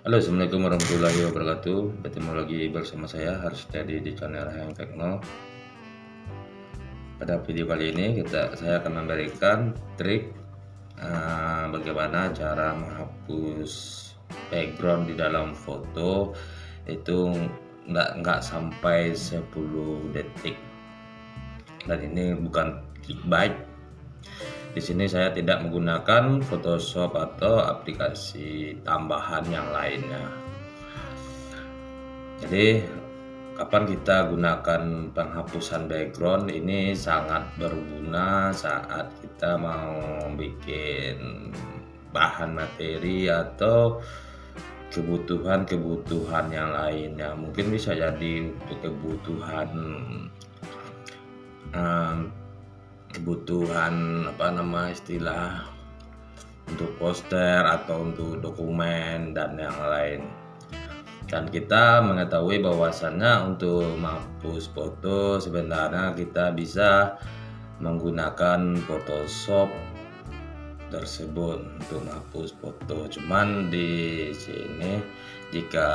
Halo, assalamualaikum warahmatullahi wabarakatuh. Bertemu lagi bersama saya Harus Jadi di channel Hayang Tekno. Pada video kali ini saya akan memberikan trik bagaimana cara menghapus background di dalam foto itu nggak sampai 10 detik. Dan ini bukan clickbait. Di sini saya tidak menggunakan Photoshop atau aplikasi tambahan yang lainnya. Jadi kapan kita gunakan penghapusan background ini sangat berguna saat kita mau bikin bahan materi atau kebutuhan yang lainnya. Mungkin bisa jadi untuk kebutuhan untuk poster atau untuk dokumen dan yang lain. Dan kita mengetahui bahwasannya untuk menghapus foto sebenarnya kita bisa menggunakan Photoshop tersebut untuk menghapus foto. Cuman di sini jika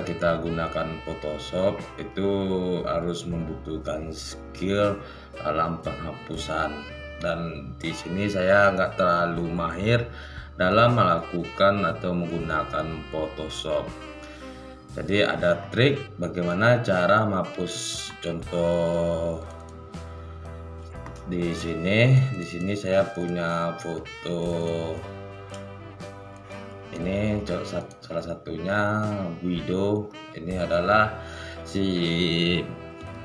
kita gunakan Photoshop itu harus membutuhkan skill dalam penghapusan, dan di sini saya nggak terlalu mahir dalam melakukan atau menggunakan Photoshop. Jadi ada trik bagaimana cara menghapus. Contoh di sini saya punya foto. Ini salah satunya Guido. Ini adalah si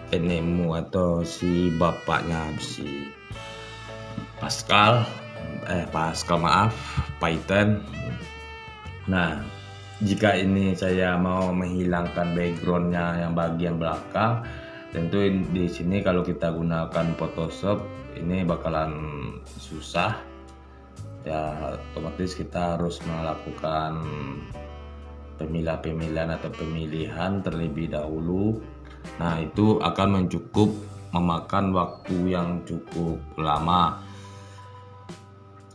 penemu atau si bapaknya si Pascal maaf, Python. Nah, jika ini saya mau menghilangkan backgroundnya yang bagian belakang, tentu di sini kalau kita gunakan Photoshop ini bakalan susah. Ya, otomatis kita harus melakukan pemilihan terlebih dahulu. Nah, itu akan memakan waktu yang cukup lama.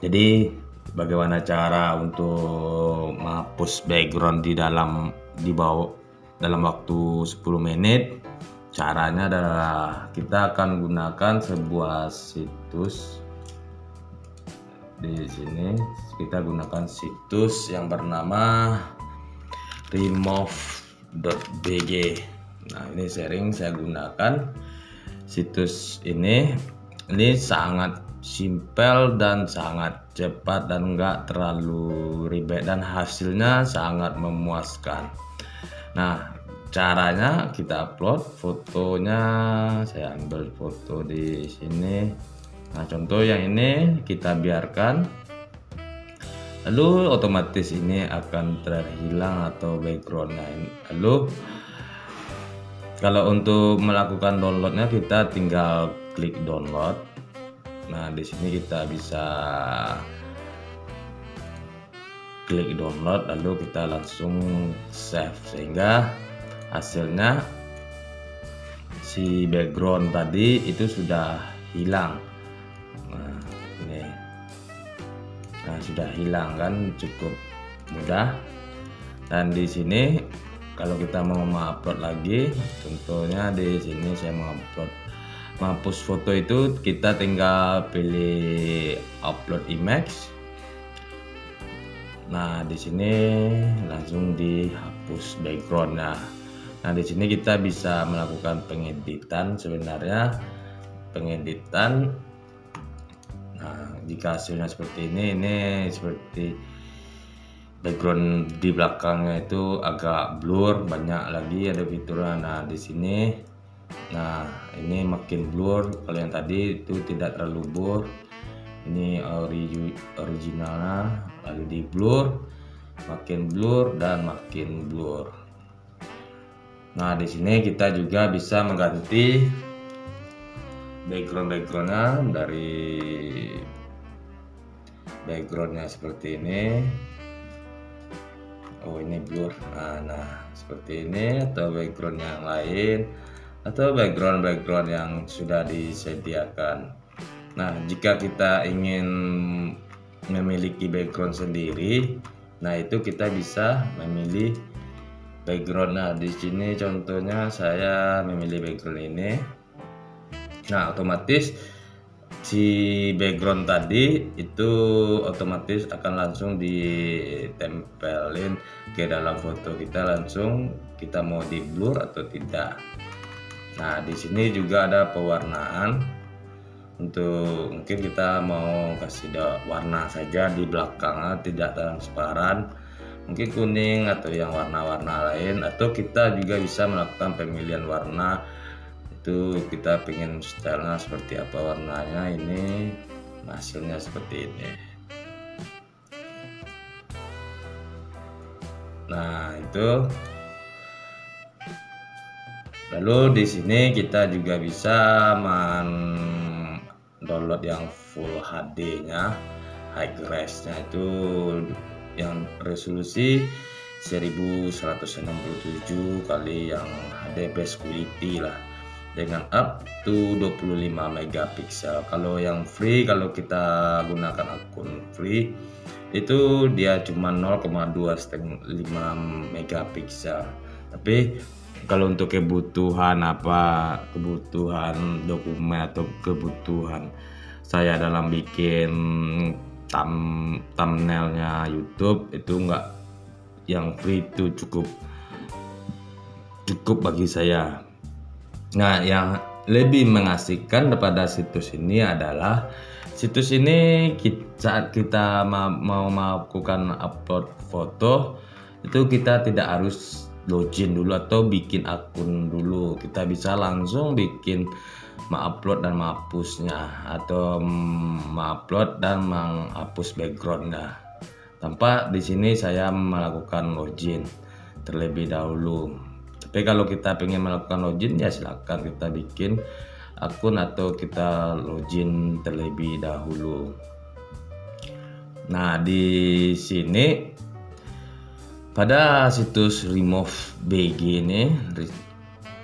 Jadi bagaimana cara untuk menghapus background dalam waktu 10 menit? Caranya adalah kita akan gunakan sebuah situs. Di sini kita gunakan situs yang bernama remove.bg. Nah, ini sering saya gunakan situs ini. Ini sangat simpel dan sangat cepat dan enggak terlalu ribet, dan hasilnya sangat memuaskan. Nah, caranya kita upload fotonya. Saya ambil foto di sini. Nah, contoh yang ini kita biarkan, lalu otomatis ini akan terhilang atau backgroundnya. Lalu kalau untuk melakukan downloadnya kita tinggal klik download. Nah, di sini kita bisa klik download lalu kita langsung save, sehingga hasilnya si background tadi itu sudah hilang. Nah, ini sudah hilang kan, cukup mudah. Dan di sini kalau kita mau mengupload lagi, contohnya di sini saya menghapus foto itu, kita tinggal pilih upload image. Nah, di sini langsung dihapus backgroundnya. Nah, di sini kita bisa melakukan pengeditan. Sebenarnya pengeditan. Nah, jika hasilnya seperti ini seperti background di belakangnya itu agak blur, banyak lagi ada fiturnya. Nah, di sini ini makin blur. Kalau yang tadi itu tidak terlalu blur. Ini originalnya, lalu di blur, makin blur dan makin blur. Nah, di sini kita juga bisa mengganti backgroundnya dari backgroundnya seperti ini. Oh, ini blur. Nah, seperti ini, atau background yang lain, atau background yang sudah disediakan. Nah, jika kita ingin memiliki background sendiri. Nah, itu kita bisa memilih background. Nah, di sini contohnya saya memilih background ini. Nah, otomatis si background tadi itu otomatis akan langsung ditempelin ke dalam foto kita, langsung kita mau di blur atau tidak. Nah, di sini juga ada pewarnaan. Untuk mungkin kita mau kasih warna saja di belakangnya, tidak transparan, mungkin kuning atau yang warna-warna lain, atau kita juga bisa melakukan pemilihan warna. Itu kita pengen stylenya seperti apa warnanya, ini hasilnya seperti ini. Nah, itu lalu di sini kita juga bisa download yang full HD-nya, high res-nya itu yang resolusi 1167 kali yang HD best quality lah, dengan up to 25 megapiksel. Kalau yang free, kalau kita gunakan akun free itu dia cuma 0,25 megapiksel. Tapi kalau untuk kebutuhan dokumen atau kebutuhan saya dalam bikin thumbnailnya YouTube, itu enggak, yang free itu cukup bagi saya. Nah, yang lebih mengasihkan daripada situs ini adalah situs ini saat kita mau melakukan upload foto itu kita tidak harus login dulu atau bikin akun dulu. Kita bisa langsung bikin mengupload dan menghapusnya, atau mengupload dan menghapus backgroundnya tanpa di sini saya melakukan login terlebih dahulu. Tapi kalau kita pengen melakukan login, ya silakan kita bikin akun atau kita login terlebih dahulu. Nah, di sini pada situs Remove BG ini,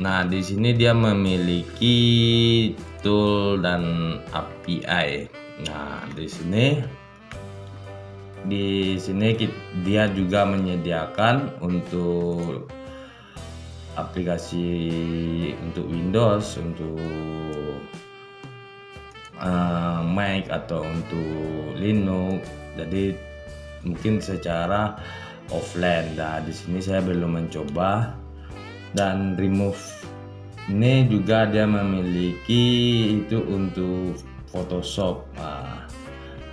nah di sini dia memiliki tool dan API. Nah, di sini dia juga menyediakan untuk aplikasi untuk Windows, untuk Mac atau untuk Linux. Jadi mungkin secara offline. Nah, di sini saya belum mencoba. Dan Remove ini juga dia memiliki itu untuk Photoshop. Nah,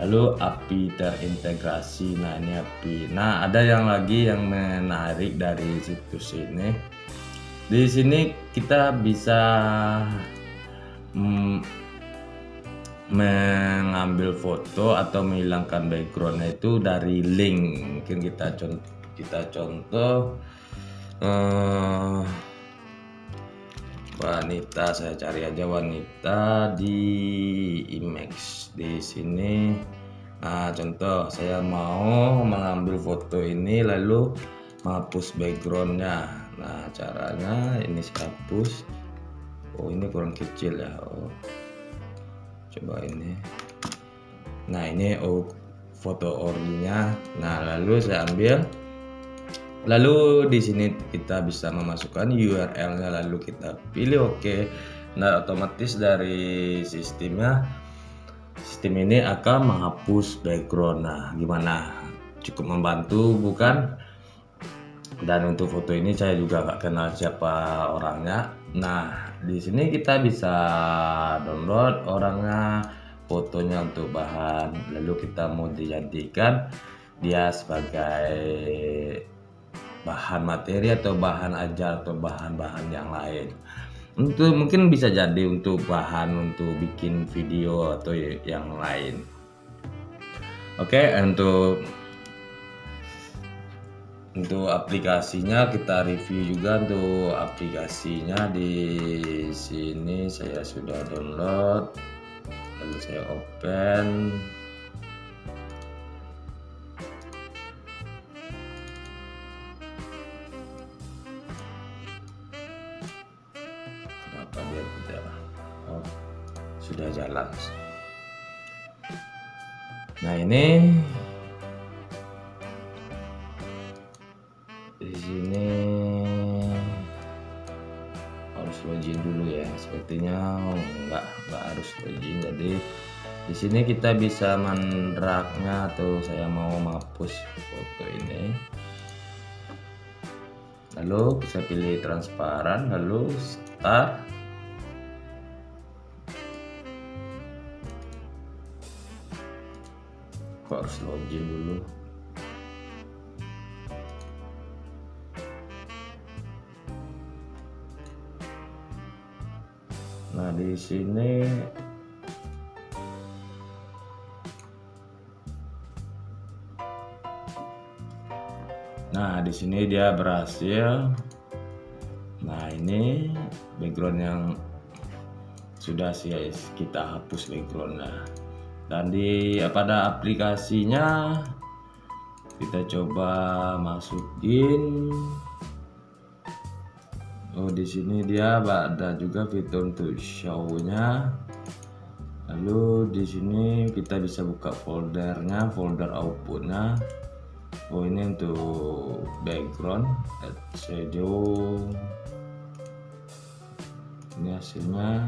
lalu API terintegrasi. Nah, ini API. Nah, ada yang lagi yang menarik dari situs ini. Di sini kita bisa mengambil foto atau menghilangkan backgroundnya itu dari link. Mungkin kita contoh wanita, saya cari aja wanita di Image di sini. Nah, contoh saya mau mengambil foto ini lalu menghapus backgroundnya. Nah, caranya ini saya hapus. Oh, ini kurang kecil ya. Oh, coba ini. Nah, ini foto orinya. Nah, lalu saya ambil. Lalu di sini kita bisa memasukkan URL-nya, lalu kita pilih OK. Nah, otomatis dari sistem ini akan menghapus background. Nah, gimana? Cukup membantu bukan? Dan untuk foto ini saya juga nggak kenal siapa orangnya. Nah, di sini kita bisa download orangnya, fotonya untuk bahan, lalu kita mau dijadikan dia sebagai bahan materi atau bahan ajar atau bahan-bahan yang lain. Untuk mungkin bisa jadi untuk bahan untuk bikin video atau yang lain. Oke, untuk aplikasinya kita review juga. Untuk aplikasinya di sini saya sudah download, lalu saya open. Kenapa dia tidak? Oh, sudah jalan. Nah, ini di sini harus login dulu ya. Sepertinya nggak harus login. Jadi di sini kita bisa mendragnya, atau saya mau menghapus foto ini. Lalu bisa pilih transparan, lalu start. Kok harus login dulu? Nah, di sini dia berhasil. Nah, ini background yang sudah kita hapus backgroundnya. Dan pada aplikasinya kita coba masukin. Oh, di sini dia ada juga fitur untuk show-nya. Lalu di sini kita bisa buka foldernya, folder outputnya. Oh, ini untuk background, add shadow. Ini hasilnya.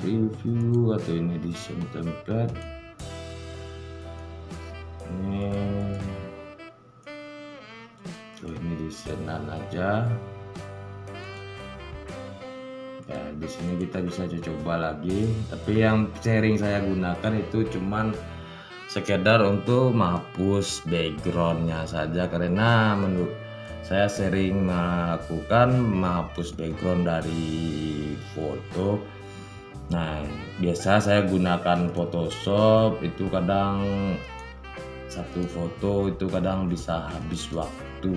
Review atau ini edition template. Ini desain aja. Ya, di sini kita bisa coba lagi. Tapi yang sering saya gunakan itu cuman sekedar untuk menghapus backgroundnya saja, karena menurut saya sering melakukan menghapus background dari foto. Nah, biasa saya gunakan Photoshop, itu kadang satu foto itu kadang bisa habis waktu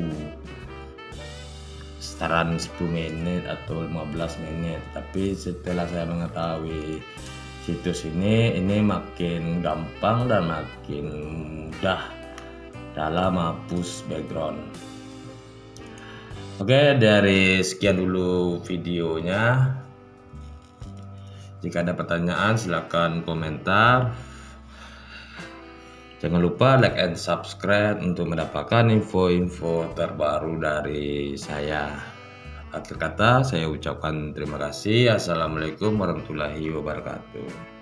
sekitaran 10 menit atau 15 menit. Tapi setelah saya mengetahui situs ini makin gampang dan makin mudah dalam menghapus background. Oke, dari sekian dulu videonya. Jika ada pertanyaan silakan komentar. Jangan lupa like and subscribe untuk mendapatkan info-info terbaru dari saya. Akhir kata saya ucapkan terima kasih. Assalamualaikum warahmatullahi wabarakatuh.